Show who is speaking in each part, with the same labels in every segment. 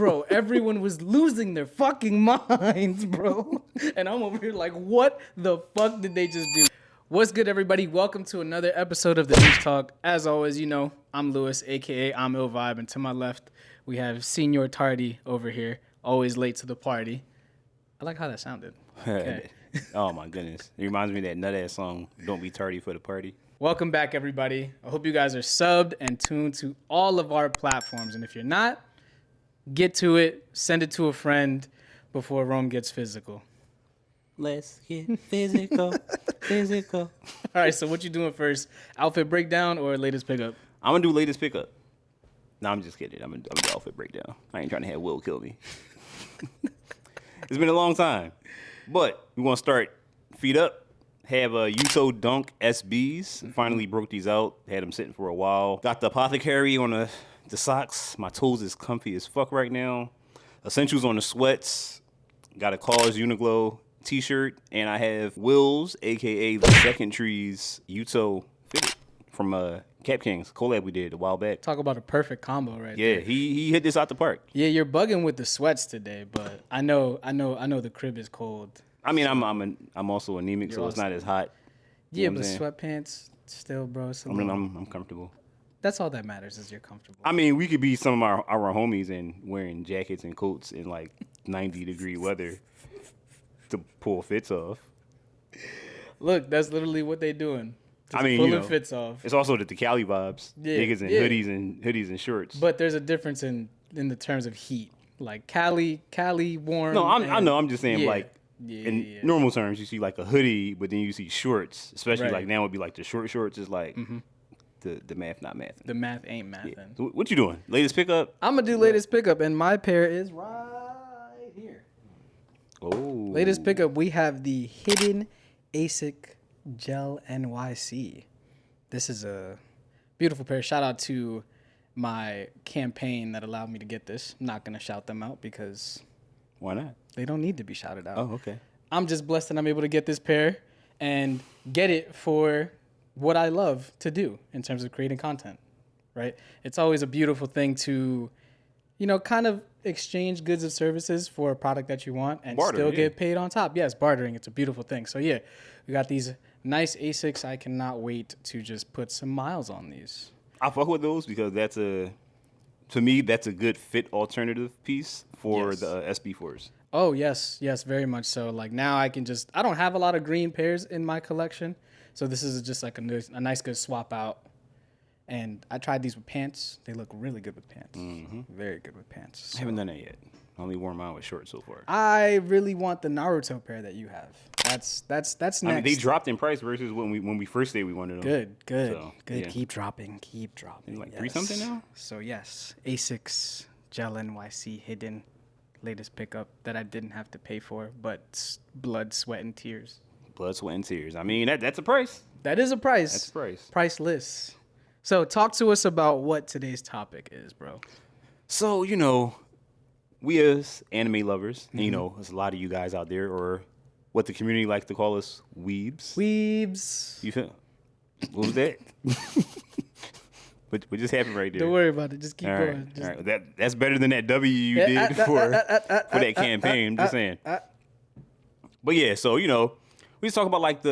Speaker 1: bro, everyone was losing their fucking minds, bro. And I'm over here like, what the fuck did they just do? What's good, everybody? Welcome to another episode of the News Talk. As always, you know, I'm Lewis, aka I'm Ill Vibe, and to my left, we have Senior Tardy over here, always late to the party. I like how that sounded. Okay.
Speaker 2: Oh my goodness. It reminds me of that nut ass song, Don't Be Tardy for the Party.
Speaker 1: Welcome back, everybody. I hope you guys are subbed and tuned to all of our platforms. And if you're not, get to it, send it to a friend before Rome gets physical.
Speaker 2: Let's get physical, physical.
Speaker 1: All right, so what you doing first? Outfit breakdown or latest pickup?
Speaker 2: I'm gonna do latest pickup. No, I'm just kidding. I'm gonna do outfit breakdown. I ain't trying to have Will kill me. It's been a long time. But we want to start feet up. Have a Yuto Dunk SBs. Finally broke these out. Had them sitting for a while. Got the Apothecary on the socks. My toes is comfy as fuck right now. Essentials on the sweats. Got a Cause Uniqlo t-shirt. And I have Will's, a.k.a. the Second Trees Yuto fitted from Cap Kings collab we did a while back.
Speaker 1: Talk about a perfect combo right
Speaker 2: Yeah,
Speaker 1: there.
Speaker 2: he hit this out the park.
Speaker 1: Yeah, you're bugging with the sweats today, but I know the crib is cold.
Speaker 2: I mean, I'm also anemic, so it's not as hot.
Speaker 1: Yeah,
Speaker 2: know
Speaker 1: but
Speaker 2: what I'm
Speaker 1: sweatpants still, bro.
Speaker 2: I mean, I'm comfortable.
Speaker 1: That's all that matters is you're comfortable.
Speaker 2: I mean, we could be some of our homies and wearing jackets and coats in like 90-degree weather to pull fits off.
Speaker 1: Look, that's literally what they doing.
Speaker 2: I mean,
Speaker 1: pulling fits off.
Speaker 2: It's also the Cali vibes.
Speaker 1: Yeah,
Speaker 2: Niggas in hoodies and shorts.
Speaker 1: But there's a difference in the terms of heat. Like Cali warm.
Speaker 2: No, I know. I'm just saying,
Speaker 1: yeah,
Speaker 2: like, in normal terms, you see like a hoodie, but then you see shorts. Especially
Speaker 1: Right.
Speaker 2: like now would be like the shorts is like the math not math.
Speaker 1: The math ain't mathing.
Speaker 2: Yeah. So what you doing? Latest pickup?
Speaker 1: I'm gonna do latest pickup, and my pair is right here.
Speaker 2: Oh.
Speaker 1: Latest pickup, we have the Hidden ASIC Gel NYC. This is a beautiful pair. Shout out to my campaign that allowed me to get this. I'm not gonna shout them out because
Speaker 2: Why not?
Speaker 1: they don't need to be shouted out.
Speaker 2: Oh, okay.
Speaker 1: I'm just blessed that I'm able to get this pair and get it for what I love to do in terms of creating content, right? It's always a beautiful thing to, you know, kind of exchange goods and services for a product that you want and
Speaker 2: Barter,
Speaker 1: still
Speaker 2: yeah.
Speaker 1: get paid on top. Yes, bartering, it's a beautiful thing. So yeah, we got these nice ASICs. I cannot wait to just put some miles on these.
Speaker 2: I fuck with those because to me, that's a good fit alternative piece for
Speaker 1: Yes.
Speaker 2: the SB4s.
Speaker 1: Oh, yes, very much so. Like now I don't have a lot of green pairs in my collection. So this is just like a nice good swap out. And I tried these with pants. They look really good with pants. Very good with pants.
Speaker 2: I haven't done that yet. I only worn mine with shorts so far.
Speaker 1: I really want the Naruto pair that you have. That's next.
Speaker 2: I mean, they dropped in price versus when we first say we wanted them.
Speaker 1: Good.
Speaker 2: So, yeah.
Speaker 1: Keep dropping.
Speaker 2: Like
Speaker 1: Yes.
Speaker 2: 3 something now?
Speaker 1: So yes, ASICS Gel NYC Hidden latest pickup that I didn't have to pay for, but blood, sweat, and tears.
Speaker 2: Blood, sweat, and tears. I mean, that's a price.
Speaker 1: That is a price.
Speaker 2: That's a price.
Speaker 1: Priceless. So talk to us about what today's topic is, bro.
Speaker 2: So, you know, we as anime lovers, and you know, there's a lot of you guys out there, or what the community likes to call us, weebs.
Speaker 1: Weebs.
Speaker 2: You feel? What was that? What just happened right there?
Speaker 1: Don't worry about it. Just keep
Speaker 2: All
Speaker 1: going.
Speaker 2: right,
Speaker 1: Just,
Speaker 2: all right. That's better than that W you did for that campaign. I'm just saying. But yeah, so you know, we just talk about like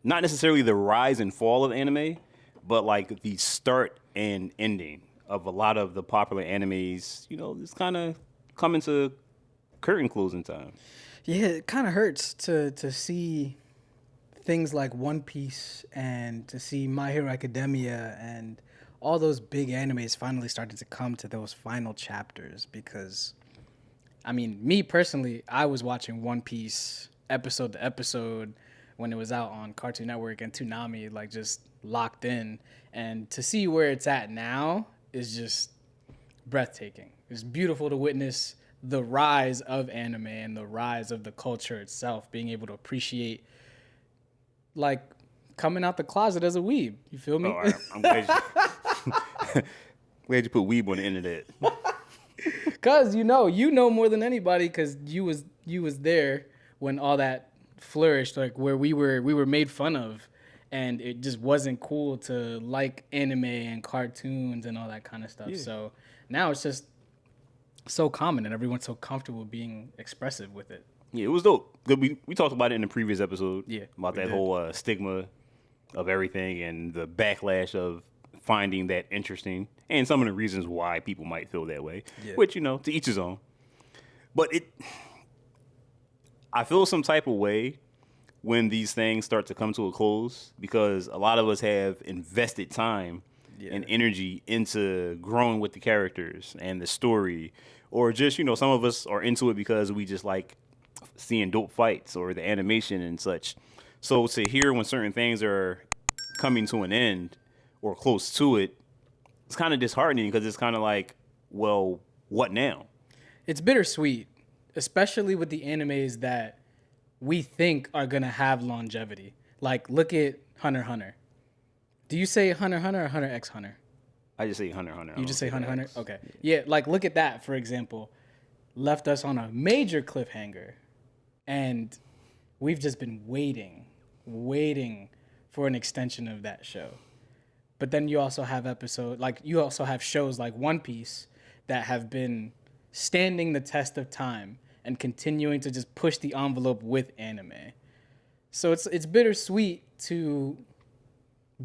Speaker 2: not necessarily the rise and fall of anime, but like the start and ending of a lot of the popular animes. You know, it's kind of coming to curtain closing time.
Speaker 1: Yeah, it kind of hurts to see things like One Piece and to see My Hero Academia and all those big animes finally started to come to those final chapters because, I mean, me personally, I was watching One Piece episode to episode when it was out on Cartoon Network and Toonami, like just locked in. And to see where it's at now is just breathtaking. It's beautiful to witness the rise of anime and the rise of the culture itself, being able to appreciate, like, coming out the closet as a weeb. You feel me?
Speaker 2: Oh, I'm glad glad you put weeb on the internet.
Speaker 1: Cause you know more than anybody, cause you was there when all that flourished, like where we were made fun of, and it just wasn't cool to like anime and cartoons and all that kind of stuff.
Speaker 2: Yeah.
Speaker 1: So now it's just so common and everyone's so comfortable being expressive with it.
Speaker 2: Yeah, it was dope. Good. We talked about it in the previous episode.
Speaker 1: Yeah,
Speaker 2: about
Speaker 1: we
Speaker 2: that
Speaker 1: did.
Speaker 2: whole stigma of everything and the backlash of finding that interesting, and some of the reasons why people might feel that way.
Speaker 1: Yeah.
Speaker 2: Which, to each his own. But I feel some type of way when these things start to come to a close because a lot of us have invested time and energy into growing with the characters and the story, or just some of us are into it because we just like seeing dope fights or the animation and such. So to hear when certain things are coming to an end or close to it, it's kind of disheartening because it's kind of like, well, what now?
Speaker 1: It's bittersweet, especially with the animes that we think are gonna have longevity. Like, look at Hunter x Hunter. Do you say Hunter x Hunter or Hunter x Hunter?
Speaker 2: I just say Hunter x Hunter.
Speaker 1: You just say Hunter x Hunter? Okay. Yeah, like look at that, for example. Left us on a major cliffhanger. And we've just been waiting for an extension of that show. But then you also have shows like One Piece that have been standing the test of time and continuing to just push the envelope with anime. So it's bittersweet to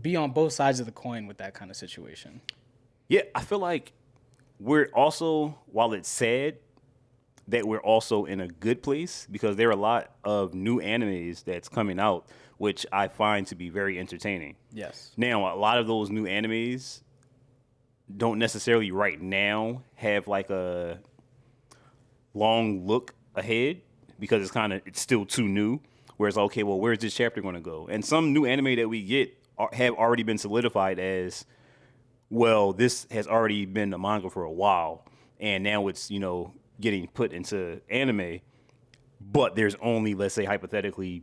Speaker 1: be on both sides of the coin with that kind of situation.
Speaker 2: Yeah, I feel like we're also, while it's sad, that we're also in a good place because there are a lot of new animes that's coming out, which I find to be very entertaining.
Speaker 1: Yes.
Speaker 2: Now, a lot of those new animes don't necessarily right now have like a long look ahead because it's still too new. Whereas, okay, well, where's this chapter going to go? And some new anime that we get have already been solidified as, well, this has already been a manga for a while, and now it's, getting put into anime, but there's only, let's say, hypothetically,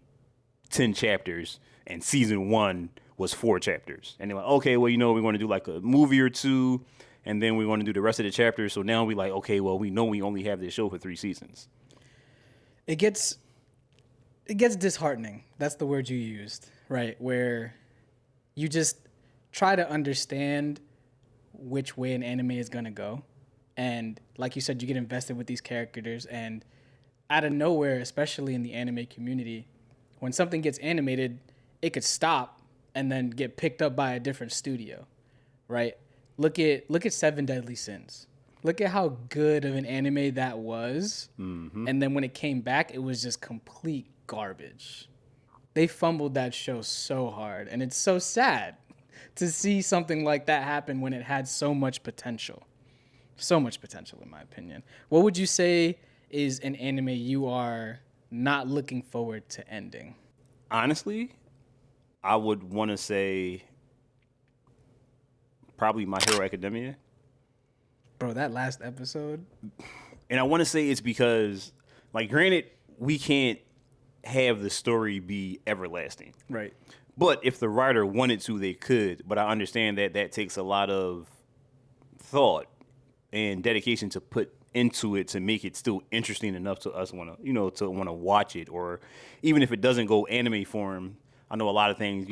Speaker 2: 10 chapters, and season 1 was 4 chapters. And they're like, okay, well, we want to do like a movie or two, and then we want to do the rest of the chapters. So now we like, okay, well, we know we only have this show for 3 seasons.
Speaker 1: It gets disheartening. That's the word you used, right? Where you just try to understand which way an anime is going to go. And like you said, you get invested with these characters, and out of nowhere, especially in the anime community, when something gets animated, it could stop and then get picked up by a different studio, right? Look at Seven Deadly Sins. Look at how good of an anime that was. Mm-hmm. And then when it came back, it was just complete garbage. They fumbled that show so hard, and it's so sad to see something like that happen when it had so much potential. So much potential, in my opinion. What would you say is an anime you are not looking forward to ending?
Speaker 2: Honestly, I would want to say probably My Hero Academia.
Speaker 1: Bro, that last episode.
Speaker 2: And I want to say it's because, like, granted, we can't have the story be everlasting.
Speaker 1: Right.
Speaker 2: But if the writer wanted to, they could. But I understand that takes a lot of thought and dedication to put into it to make it still interesting enough to us want to watch it. Or even if it doesn't go anime form, I know a lot of things,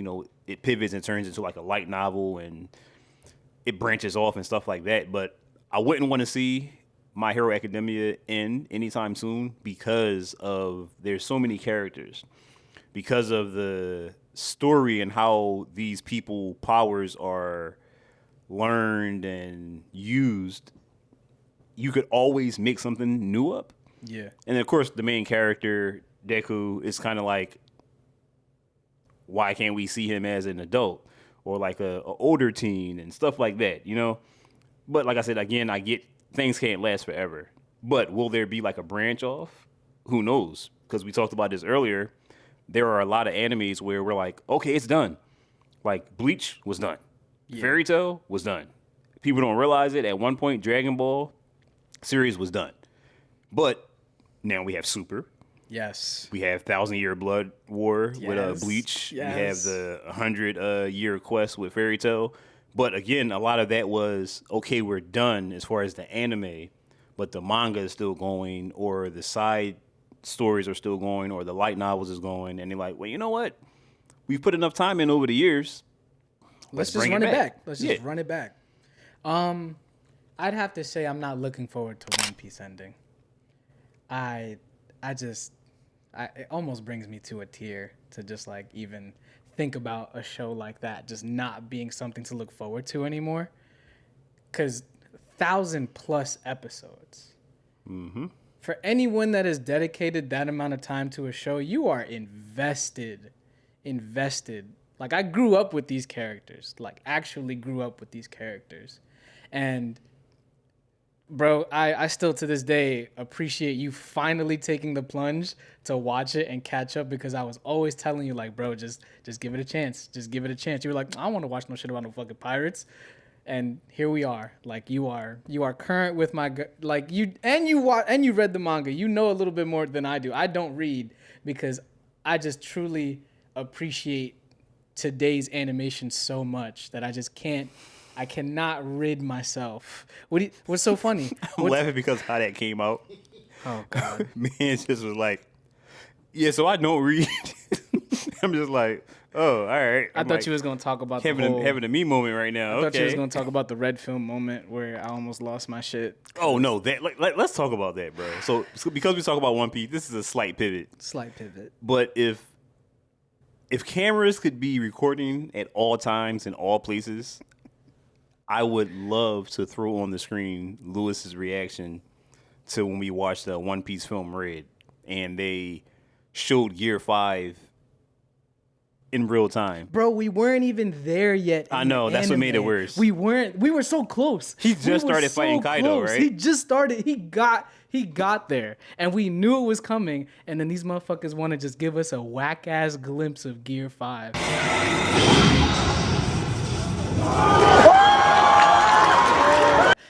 Speaker 2: it pivots and turns into like a light novel and it branches off and stuff like that. But I wouldn't want to see My Hero Academia end anytime soon because of there's so many characters, because of the story and how these people powers are learned and used. You could always make something new up.
Speaker 1: Yeah.
Speaker 2: And of course, the main character, Deku, is kind of like, why can't we see him as an adult or like a older teen and stuff like that, But like I said, again, I get things can't last forever. But will there be like a branch off? Who knows? Because we talked about this earlier. There are a lot of animes where we're like, okay, it's done. Like Bleach was done. Yeah. Fairy Tail was done. People don't realize it. At one point, Dragon Ball series was done. But now we have Super.
Speaker 1: Yes.
Speaker 2: We have 1,000-Year Blood War with Bleach.
Speaker 1: Yes.
Speaker 2: We have the 100-year quest with Fairy Tail. But again, a lot of that was, okay, we're done as far as the anime, but the manga is still going, or the side stories are still going, or the light novels is going. And they're like, well, you know what? We've put enough time in over the years.
Speaker 1: Let's just run it back. Let's just run it back. I'd have to say I'm not looking forward to One Piece ending. I it almost brings me to a tear to just like even think about a show like that just not being something to look forward to anymore. Cause 1,000+ episodes.
Speaker 2: Mm-hmm.
Speaker 1: For anyone that has dedicated that amount of time to a show, you are invested. Like I grew up with these characters, like actually grew up with these characters. And bro, I still to this day appreciate you finally taking the plunge to watch it and catch up because I was always telling you like, bro, just give it a chance. Just give it a chance. You were like, I don't want to watch no shit about no fucking pirates. And here we are. Like you are current with my like you read the manga. You know a little bit more than I do. I don't read because I just truly appreciate today's animation so much that I cannot rid myself. What's so funny?
Speaker 2: I'm laughing because how that came out.
Speaker 1: Oh God.
Speaker 2: Man just was like, yeah, so I don't read. I'm just like, oh, all right.
Speaker 1: I thought you was gonna talk about
Speaker 2: having a me moment right now.
Speaker 1: I thought you was gonna talk about the red film moment where I almost lost my shit.
Speaker 2: Oh no, that let's talk about that, bro. So because we talk about One Piece, this is a slight pivot. But if cameras could be recording at all times in all places, I would love to throw on the screen Lewis's reaction to when we watched the One Piece film Red, and they showed Gear 5 in real time.
Speaker 1: Bro, we weren't even there yet.
Speaker 2: I know, that's what made it worse.
Speaker 1: We were so close.
Speaker 2: He just started fighting Kaido, right?
Speaker 1: He just started. He got there, and we knew it was coming. And then these motherfuckers want to just give us a whack ass glimpse of Gear 5.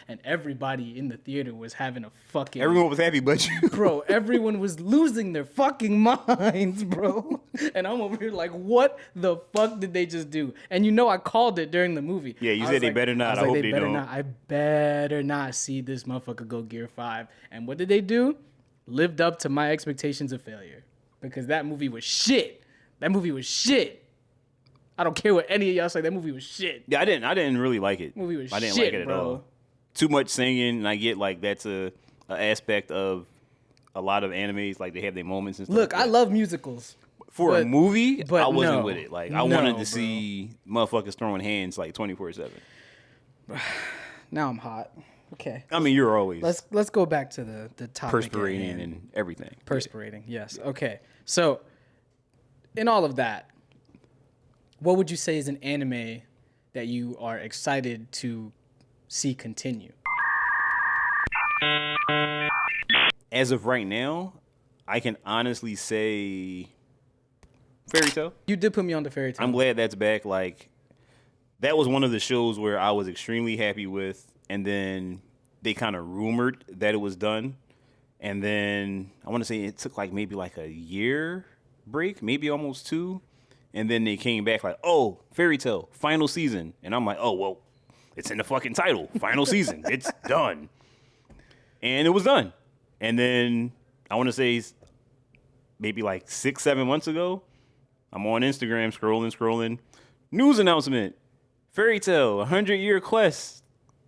Speaker 1: And everybody in the theater was having a fucking...
Speaker 2: Everyone was happy but you.
Speaker 1: Bro, everyone was losing their fucking minds, bro. And I'm over here like, what the fuck did they just do? And you know I called it during the movie.
Speaker 2: Yeah, you said they better not. I hope they don't.
Speaker 1: I better not see this motherfucker go Gear 5. And what did they do? Lived up to my expectations of failure. Because that movie was shit. I don't care what any of y'all say. That movie was shit.
Speaker 2: Yeah, I didn't really like it.
Speaker 1: Movie was
Speaker 2: I didn't
Speaker 1: shit,
Speaker 2: like it at
Speaker 1: bro.
Speaker 2: all. Too much singing, and I get like that's a aspect of a lot of animes, like they have their moments and stuff.
Speaker 1: Look, I love musicals.
Speaker 2: For a movie,
Speaker 1: but
Speaker 2: I wasn't
Speaker 1: no.
Speaker 2: with it. Like I wanted to see motherfuckers throwing hands like 24/7.
Speaker 1: Now I'm hot. Okay.
Speaker 2: I mean, you're always
Speaker 1: Let's go back to the topic.
Speaker 2: perspirating and everything.
Speaker 1: Perspirating, yes. Okay. So, in all of that, what would you say is an anime that you are excited to see continue?
Speaker 2: As of right now, I can honestly say Fairy Tail.
Speaker 1: You did put me on the Fairy Tail.
Speaker 2: I'm glad that's back. Like, that was one of the shows where I was extremely happy with, and then they kind of rumored that it was done, and then I want to say it took like maybe like a year break, maybe almost 2, and then they came back like, oh, Fairy Tail, final season, and I'm like, oh, well, it's in the fucking title, final season, it's done, and it was done, and then I want to say maybe like 6-7 months ago, I'm on Instagram scrolling, news announcement, Fairy Tail, 100-year quest,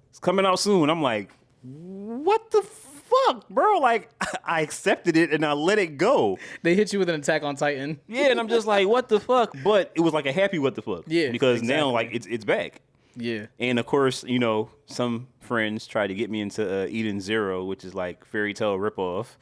Speaker 2: it's coming out soon. I'm like, what the fuck, bro? Like, I accepted it and I let it go.
Speaker 1: They hit you with an Attack on Titan.
Speaker 2: Yeah, and I'm just like, what the fuck? But it was like a happy what the fuck.
Speaker 1: Yeah,
Speaker 2: because
Speaker 1: exactly.
Speaker 2: now like it's back.
Speaker 1: Yeah.
Speaker 2: And of course, you know, some friends tried to get me into Eden Zero, which is like Fairy Tail ripoff,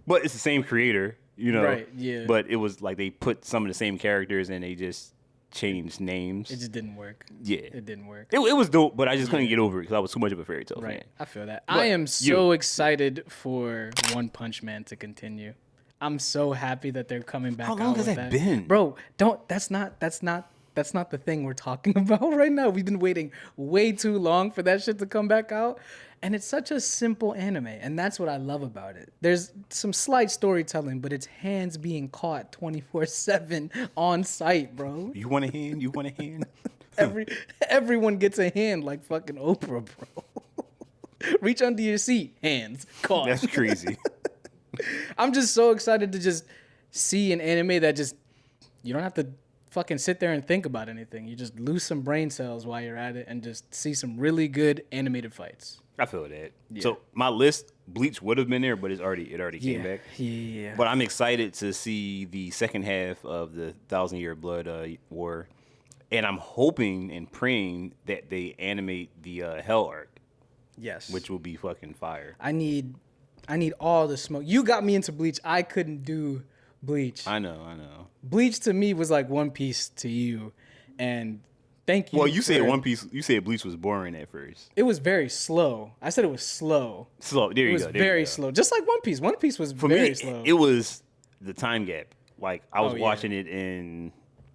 Speaker 2: but it's the same creator, you know.
Speaker 1: Right. Yeah.
Speaker 2: But it was like they put some of the same characters and they just changed names.
Speaker 1: It just didn't work.
Speaker 2: Yeah.
Speaker 1: It didn't work.
Speaker 2: It was dope, but I just couldn't get over it because I was too much of a Fairy Tail fan.
Speaker 1: Right. I feel that.
Speaker 2: But
Speaker 1: I am so excited for One Punch Man to continue. I'm so happy that they're coming back.
Speaker 2: How long
Speaker 1: out
Speaker 2: has
Speaker 1: with
Speaker 2: that been?
Speaker 1: Bro, that's not the thing we're talking about right now. We've been waiting way too long for that shit to come back out. And it's such a simple anime, and that's what I love about it. There's some slight storytelling, but it's hands being caught 24/7 on site, bro.
Speaker 2: You want a hand? You want a hand?
Speaker 1: Everyone gets a hand like fucking Oprah, bro. Reach under your seat, hands caught.
Speaker 2: That's crazy.
Speaker 1: I'm just so excited to just see an anime that just you don't have to fucking sit there and think about anything. You just lose some brain cells while you're at it and just see some really good animated fights.
Speaker 2: I feel that.
Speaker 1: Yeah.
Speaker 2: So my list, Bleach would have been there, but it already came back.
Speaker 1: Yeah.
Speaker 2: But I'm excited to see the second half of the Thousand Year Blood War, and I'm hoping and praying that they animate the Hell arc,
Speaker 1: Yes.
Speaker 2: which will be fucking fire.
Speaker 1: I need all the smoke. You got me into Bleach. I couldn't do Bleach.
Speaker 2: I know.
Speaker 1: Bleach to me was like One Piece to you, and thank you.
Speaker 2: Well, you said
Speaker 1: for-
Speaker 2: One Piece. You said Bleach was boring at first.
Speaker 1: It was very slow. I said it was slow.
Speaker 2: Slow. There
Speaker 1: It
Speaker 2: you
Speaker 1: was
Speaker 2: go. there you
Speaker 1: very
Speaker 2: go.
Speaker 1: slow, just like One Piece. One Piece was
Speaker 2: For
Speaker 1: very
Speaker 2: me,
Speaker 1: slow.
Speaker 2: it was the time gap. Like I was
Speaker 1: Oh, yeah.
Speaker 2: watching it in,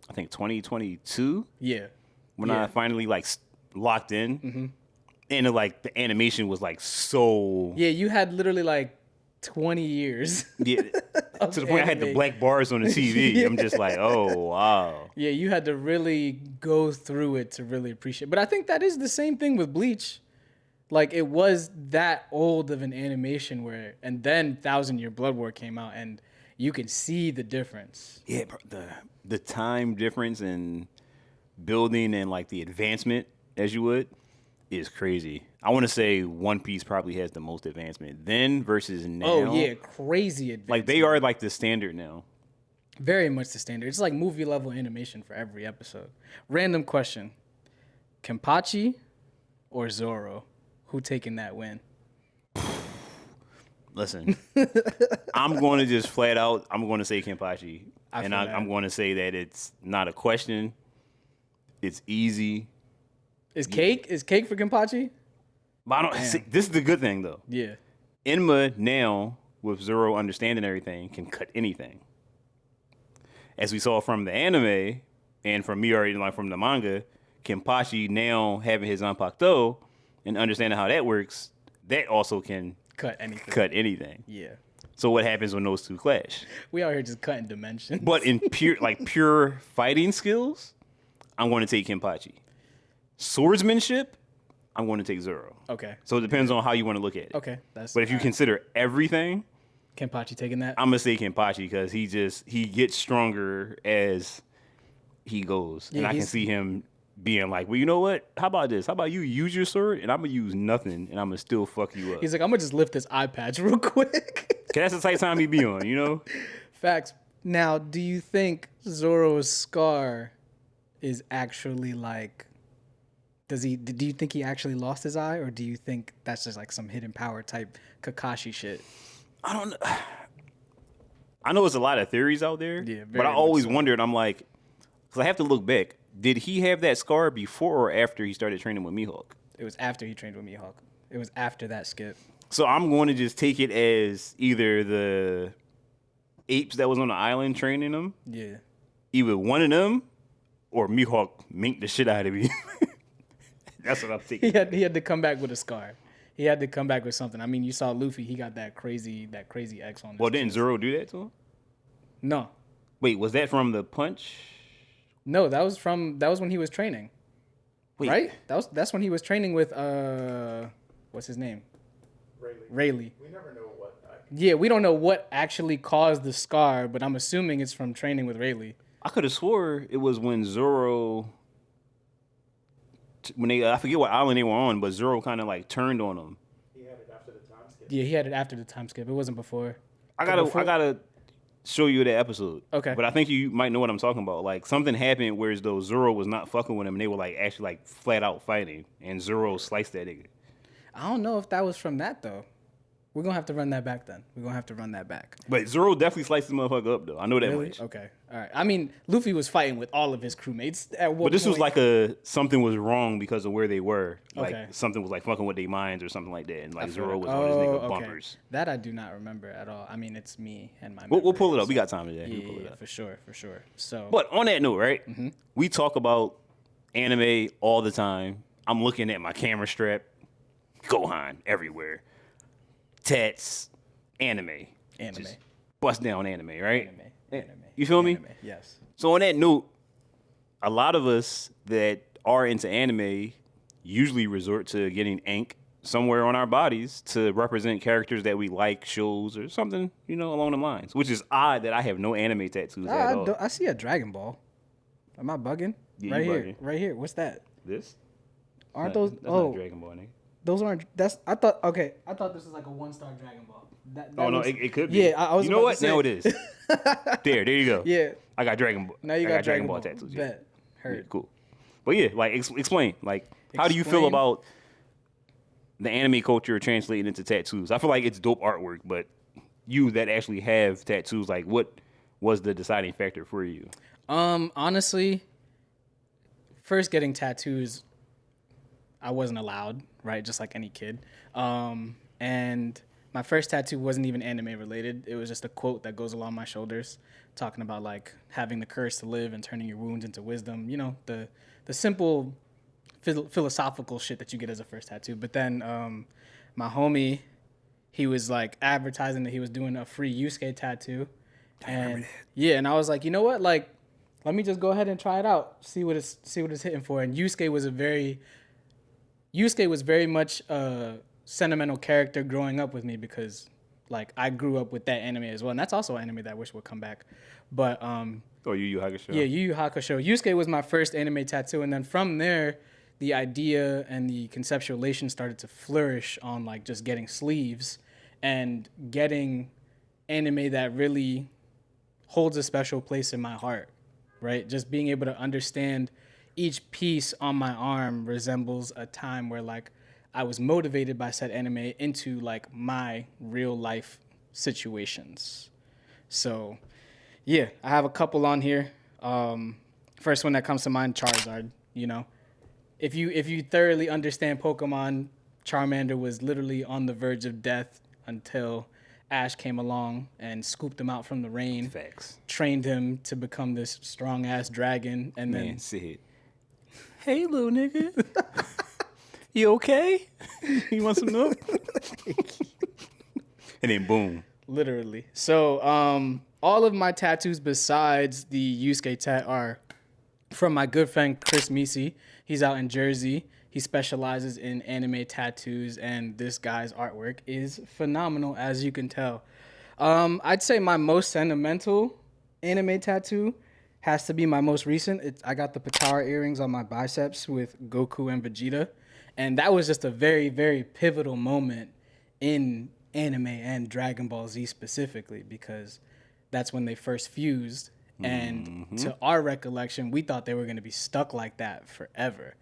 Speaker 2: I think 2022
Speaker 1: yeah.
Speaker 2: when
Speaker 1: Yeah.
Speaker 2: I finally like locked in, and the animation was like so
Speaker 1: Yeah, you had literally like 20 years.
Speaker 2: yeah, to the point I had the
Speaker 1: anime.
Speaker 2: black bars on the TV.
Speaker 1: Yeah.
Speaker 2: I'm just like, oh wow.
Speaker 1: Yeah, you had to really go through it to really appreciate. But I think that is the same thing with Bleach. Like it was that old of an animation and then Thousand Year Blood War came out, and you can see the difference.
Speaker 2: Yeah, bro, the time difference in building and like the advancement, as you would, is crazy. I want to say One Piece probably has the most advancement then versus now.
Speaker 1: Oh yeah, crazy advancement.
Speaker 2: Like they are like the standard now.
Speaker 1: Very much the standard. It's like movie level animation for every episode. Random question: Kenpachi or Zoro? Who taking that win?
Speaker 2: Listen, I'm going to just flat out. I'm going to say Kenpachi,
Speaker 1: I
Speaker 2: and
Speaker 1: feel that.
Speaker 2: I'm going to say that it's not a question. It's easy.
Speaker 1: Is cake for Kenpachi?
Speaker 2: But I don't. See, this is the good thing though.
Speaker 1: Yeah.
Speaker 2: Enma now, with Zoro understanding everything, can cut anything. As we saw from the anime, and from me already like from the manga, Kenpachi now having his Zanpakuto and understanding how that works, that also can
Speaker 1: Cut anything.
Speaker 2: cut anything.
Speaker 1: Yeah.
Speaker 2: So what happens when those two clash?
Speaker 1: We out here just cutting dimensions.
Speaker 2: But in pure fighting skills, I'm going to take Kenpachi. Swordsmanship, I'm going to take Zoro.
Speaker 1: Okay.
Speaker 2: So it depends on how you want to look at it.
Speaker 1: Okay. That's.
Speaker 2: But if you consider everything,
Speaker 1: Kenpachi taking that.
Speaker 2: I'm gonna say Kenpachi because he gets stronger as he goes, and
Speaker 1: Yeah,
Speaker 2: I can
Speaker 1: he's-
Speaker 2: see him being like, well, you know what? How about this? How about you use your sword and I'm gonna use nothing and I'm gonna still fuck you up?
Speaker 1: He's like, I'm gonna just lift this eye patch real quick.
Speaker 2: 'Cause that's the type of time he be on, you know?
Speaker 1: Facts. Now, do you think Zoro's scar is actually like? Do you think he actually lost his eye, or do you think that's just like some hidden power type Kakashi shit?
Speaker 2: I don't know. I know there's a lot of theories out there,
Speaker 1: Yeah,
Speaker 2: but
Speaker 1: very
Speaker 2: I
Speaker 1: much
Speaker 2: always
Speaker 1: so.
Speaker 2: wondered. I'm like, because I have to look back. Did he have that scar before or after he started training with Mihawk?
Speaker 1: It was after he trained with Mihawk. It was after that skip.
Speaker 2: So I'm going to just take it as either the apes that was on the island training him,
Speaker 1: Yeah.
Speaker 2: either one of them, or Mihawk minked the shit out of me. That's what I'm thinking.
Speaker 1: He had to come back with a scar. He had to come back with something. I mean, you saw Luffy. He got that crazy X on. His
Speaker 2: Well, didn't
Speaker 1: chest.
Speaker 2: Zoro do that to him?
Speaker 1: No,
Speaker 2: Wait, was that from the punch?
Speaker 1: no. That was when he was training.
Speaker 2: Wait,
Speaker 1: Right? That's when he was training with what's his name? Rayleigh.
Speaker 3: We never know what.
Speaker 1: Yeah, we don't know what actually caused the scar, but I'm assuming it's from training with Rayleigh.
Speaker 2: I could have swore it was when Zoro, I forget what island they were on, but Zoro kind of like turned on him.
Speaker 3: He had it after the time skip.
Speaker 1: Yeah, he had it after the time skip. It wasn't before.
Speaker 2: I gotta
Speaker 1: Before-
Speaker 2: show you that episode.
Speaker 1: Okay.
Speaker 2: But I think you might know what I'm talking about. Like something happened where as though Zoro was not fucking with him, and they were like actually like flat out fighting, and Zoro sliced that nigga.
Speaker 1: I don't know if that was from that though. We're gonna have to run that back then. We're gonna have to run that back.
Speaker 2: But Zoro definitely sliced the motherfucker up though. I know that
Speaker 1: Really?
Speaker 2: much.
Speaker 1: Okay. All right. I mean, Luffy was fighting with all of his crewmates at one
Speaker 2: But this was
Speaker 1: point.
Speaker 2: like something was wrong because of where they were. Like
Speaker 1: Okay.
Speaker 2: something was like fucking with their minds or something like that, and like
Speaker 1: I feel
Speaker 2: Zoro
Speaker 1: like-
Speaker 2: was on his nigga
Speaker 1: okay.
Speaker 2: bumpers.
Speaker 1: That I do not remember at all. I mean, it's me and my.
Speaker 2: We'll pull it up.
Speaker 1: memory,
Speaker 2: We
Speaker 1: so-
Speaker 2: got time today.
Speaker 1: Yeah,
Speaker 2: We'll pull it
Speaker 1: yeah,
Speaker 2: up.
Speaker 1: for sure. So.
Speaker 2: But on that note, right?
Speaker 1: Mm-hmm.
Speaker 2: We talk about anime all the time. I'm looking at my camera strap. Gohan everywhere. Tats, anime.
Speaker 1: Anime.
Speaker 2: Just bust down anime, right?
Speaker 1: Anime.
Speaker 2: You feel me?
Speaker 1: Anime, yes.
Speaker 2: So on that note, a lot of us that are into anime usually resort to getting ink somewhere on our bodies to represent characters that we like, shows, or something, you know, along the lines. Which is odd that I have no anime tattoos at all.
Speaker 1: I see a Dragon Ball. Am I bugging?
Speaker 2: Yeah,
Speaker 1: right
Speaker 2: you
Speaker 1: here.
Speaker 2: bugging.
Speaker 1: Right here. What's that?
Speaker 2: This?
Speaker 1: Aren't
Speaker 2: No,
Speaker 1: those?
Speaker 2: that's not
Speaker 1: Oh,
Speaker 2: Dragon Ball, nigga.
Speaker 1: Those aren't. That's. I thought. Okay. I thought this was like a 1-star Dragon Ball. That
Speaker 2: Oh no,
Speaker 1: looks-
Speaker 2: it could be.
Speaker 1: Yeah, I was.
Speaker 2: You know
Speaker 1: about
Speaker 2: what?
Speaker 1: to say-
Speaker 2: Now it is. there you go.
Speaker 1: Yeah.
Speaker 2: I got Dragon Ball.
Speaker 1: Now you
Speaker 2: I
Speaker 1: got
Speaker 2: Dragon Ball tattoos. Yeah.
Speaker 1: Bet. Heard.
Speaker 2: Yeah, cool. But yeah, like explain. Like, how do you feel
Speaker 1: Explain.
Speaker 2: about the anime culture translating into tattoos? I feel like it's dope artwork, but you that actually have tattoos, like, what was the deciding factor for you?
Speaker 1: Honestly, first getting tattoos, I wasn't allowed, right? Just like any kid. And my first tattoo wasn't even anime related. It was just a quote that goes along my shoulders, talking about like having the courage to live and turning your wounds into wisdom. You know, the simple philosophical shit that you get as a first tattoo. But then my homie, he was like advertising that he was doing a free Yusuke tattoo. And yeah, and I was like, you know what? Like, let me just go ahead and try it out. See what it's hitting for. And Yusuke was very much a sentimental character growing up with me because like I grew up with that anime as well. And that's also an anime that I wish would come back. But
Speaker 2: Oh, Yu Yu Hakusho.
Speaker 1: yeah, Yu Yu Hakusho. Yusuke was my first anime tattoo, and then from there, the idea and the conceptualization started to flourish on like just getting sleeves and getting anime that really holds a special place in my heart, right? Just being able to understand each piece on my arm resembles a time where like I was motivated by said anime into like my real life situations. So yeah, I have a couple on here. First one that comes to mind, Charizard. You know, if you thoroughly understand Pokemon, Charmander was literally on the verge of death until Ash came along and scooped him out from the rain,
Speaker 2: Facts.
Speaker 1: trained him to become this strong ass dragon, and
Speaker 2: Man,
Speaker 1: then
Speaker 2: Sid. Hey, little nigga. You okay? You want some milk? And then boom.
Speaker 1: literally. So all of my tattoos besides the Yusuke tat are from my good friend Chris Misi. He's out in Jersey. He specializes in anime tattoos, and this guy's artwork is phenomenal, as you can tell. I'd say my most sentimental anime tattoo has to be my most recent. I got the Potara earrings on my biceps with Goku and Vegeta, and that was just a very, very pivotal moment in anime and Dragon Ball Z specifically, because that's when they first fused. And to our recollection, we thought they were going to be stuck like that forever.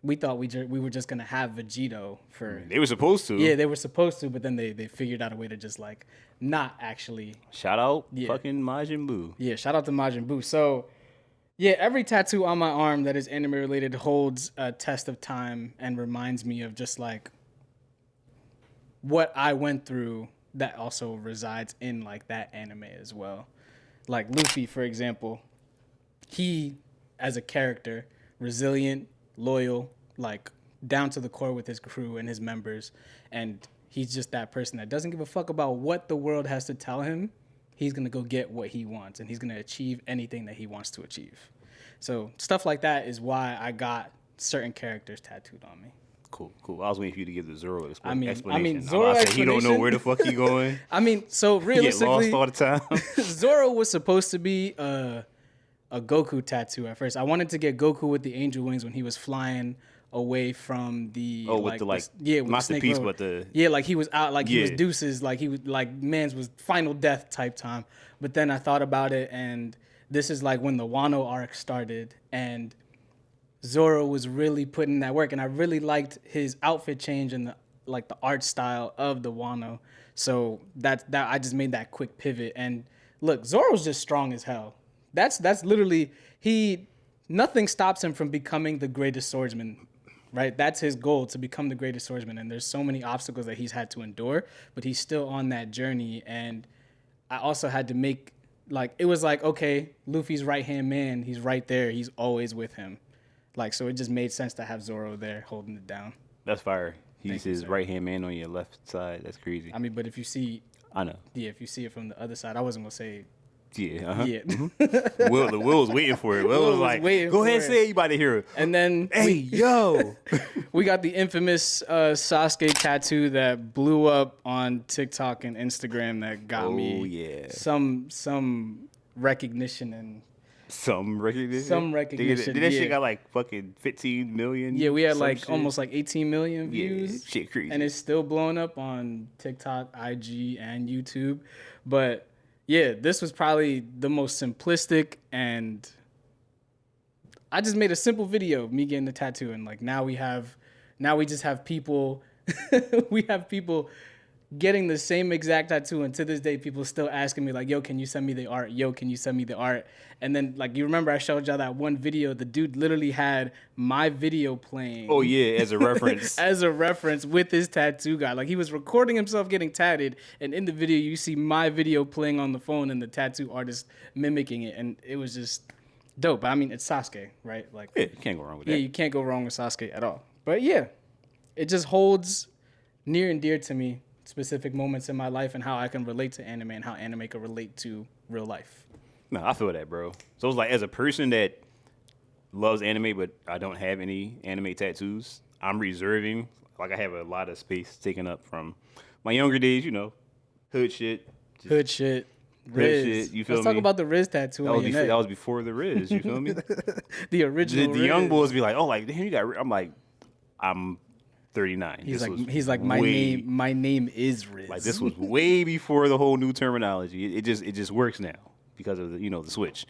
Speaker 1: We thought we were just going to have Vegito for...
Speaker 2: They were supposed to.
Speaker 1: Yeah, they were supposed to, but then they figured out a way to just like not actually...
Speaker 2: Shout out
Speaker 1: Yeah.
Speaker 2: fucking Majin Buu.
Speaker 1: Yeah, shout out to Majin Buu. So, yeah, every tattoo on my arm that is anime related holds a test of time and reminds me of just like what I went through that also resides in like that anime as well. Like Luffy, for example, he as a character, resilient, loyal, like down to the core with his crew and his members, and he's just that person that doesn't give a fuck about what the world has to tell him. He's gonna go get what he wants, and he's gonna achieve anything that he wants to achieve. So stuff like that is why I got certain characters tattooed on me.
Speaker 2: Cool. I was waiting for you to give the Zoro explanation.
Speaker 1: I mean,
Speaker 2: I'm
Speaker 1: Zoro
Speaker 2: about to say he don't know
Speaker 1: explanation-
Speaker 2: where the fuck he going.
Speaker 1: I mean, so
Speaker 2: He get
Speaker 1: realistically,
Speaker 2: lost all the time.
Speaker 1: Zoro was supposed to be a Goku tattoo at first. I wanted to get Goku with the angel wings when he was flying away from the
Speaker 2: with the, like,
Speaker 1: with the
Speaker 2: masterpiece,
Speaker 1: Snake Road.
Speaker 2: but the-
Speaker 1: yeah, like he was out, like he was
Speaker 2: Yeah.
Speaker 1: deuces, like he was like man's was final death type time. But then I thought about it, and this is like when the Wano arc started, and Zoro was really putting in that work, and I really liked his outfit change and the art style of the Wano. So that I just made that quick pivot. And look, Zoro's just strong as hell. That's literally nothing stops him from becoming the greatest swordsman, right? That's his goal, to become the greatest swordsman. And there's so many obstacles that he's had to endure, but he's still on that journey. And I also had to make it was like, okay, Luffy's right hand man, he's right there, he's always with him. So it just made sense to have Zoro there holding it down.
Speaker 2: That's fire. He's
Speaker 1: you,
Speaker 2: his
Speaker 1: sir.
Speaker 2: right hand man on your left side. That's crazy.
Speaker 1: I mean, but if you see
Speaker 2: I know.
Speaker 1: if you see it from the other side, I wasn't gonna say
Speaker 2: Yeah. Uh-huh.
Speaker 1: yeah.
Speaker 2: The Will was waiting for it. Will
Speaker 1: Will
Speaker 2: was
Speaker 1: was
Speaker 2: like,
Speaker 1: waiting
Speaker 2: go
Speaker 1: for
Speaker 2: ahead,
Speaker 1: it.
Speaker 2: say it. You about to hear it.
Speaker 1: And then
Speaker 2: Hey, yo.
Speaker 1: we got the infamous Sasuke tattoo that blew up on TikTok and Instagram that got
Speaker 2: Oh,
Speaker 1: me
Speaker 2: yeah.
Speaker 1: some recognition and
Speaker 2: Some recognition.
Speaker 1: Some recognition,
Speaker 2: Did that
Speaker 1: yeah.
Speaker 2: shit got like fucking 15 million?
Speaker 1: Yeah, we had
Speaker 2: some
Speaker 1: like
Speaker 2: shit?
Speaker 1: almost like 18 million
Speaker 2: Yeah,
Speaker 1: views.
Speaker 2: shit crazy.
Speaker 1: And it's still blowing up on TikTok, IG, and YouTube. But yeah, this was probably the most simplistic, and I just made a simple video of me getting the tattoo, and like now we just have people we have people getting the same exact tattoo, and to this day people still asking me like, yo, can you send me the art? Yo, can you send me the art? And then like, you remember I showed y'all that one video, the dude literally had my video playing
Speaker 2: Oh yeah, as a reference.
Speaker 1: as a reference with his tattoo guy. Like, he was recording himself getting tatted, and in the video you see my video playing on the phone and the tattoo artist mimicking it, and it was just dope. But I mean, it's Sasuke, right? Like,
Speaker 2: Yeah, you can't go wrong with
Speaker 1: yeah,
Speaker 2: that.
Speaker 1: you can't go wrong with Sasuke at all. But yeah, it just holds near and dear to me specific moments in my life and how I can relate to anime and how anime can relate to real life.
Speaker 2: No, I feel that, bro. So it's like, as a person that loves anime, but I don't have any anime tattoos, I'm reserving. Like, I have a lot of space taken up from my younger days, you know, hood shit. Just-
Speaker 1: Hood shit. Riz.
Speaker 2: shit, you feel
Speaker 1: Let's talk
Speaker 2: me?
Speaker 1: about the Riz tattoo on your neck.
Speaker 2: That was before the Riz, you feel me?
Speaker 1: The original
Speaker 2: The young
Speaker 1: Riz.
Speaker 2: boys be like, oh, like, damn, you got. I'm like, I'm 39.
Speaker 1: He's like my name is Riz.
Speaker 2: Like, this was way before the whole new terminology. It just works now because of the switch.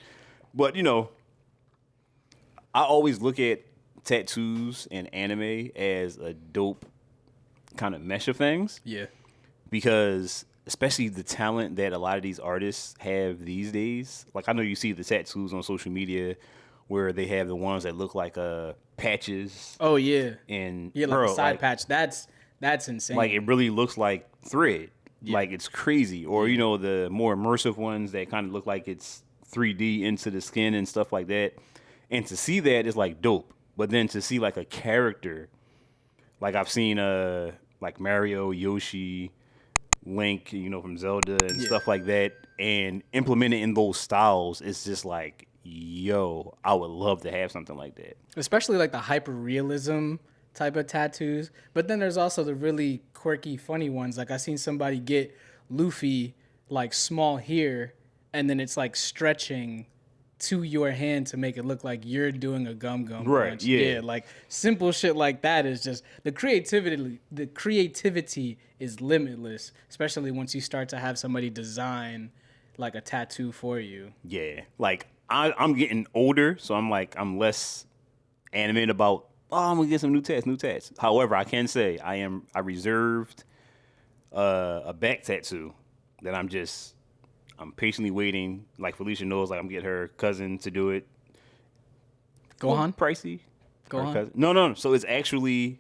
Speaker 2: But I always look at tattoos and anime as a dope kind of mesh of things,
Speaker 1: yeah.
Speaker 2: because especially the talent that a lot of these artists have these days. Like, I know you see the tattoos on social media where they have the ones that look like patches.
Speaker 1: Oh yeah.
Speaker 2: And
Speaker 1: Yeah, like
Speaker 2: bro,
Speaker 1: a side
Speaker 2: like,
Speaker 1: patch. That's insane.
Speaker 2: like, it really looks like thread. Like, it's crazy. Or the more immersive ones that kind of look like it's 3D into the skin and stuff like that. And to see that is like dope. But then to see like a character, like I've seen like Mario, Yoshi, Link, from Zelda and stuff like that, and implement it in those styles, it's just like, yo, I would love to have something like that.
Speaker 1: Especially like the hyper realism type of tattoos. But then there's also the really quirky, funny ones. Like, I seen somebody get Luffy like small here, and then it's like stretching to your hand to make it look like you're doing a gum
Speaker 2: Right,
Speaker 1: punch.
Speaker 2: yeah.
Speaker 1: Like simple shit like that is just the creativity is limitless, especially once you start to have somebody design like a tattoo for you.
Speaker 2: Yeah, like I'm getting older, so I'm less animated about, oh, I'm gonna get some new tats. However, I can say I reserved a back tattoo that I'm patiently waiting. Like, Felicia knows, like, I'm getting her cousin to do it.
Speaker 1: Gohan?
Speaker 2: Pricey. Her
Speaker 1: Gohan?
Speaker 2: cousin. No. So it's actually,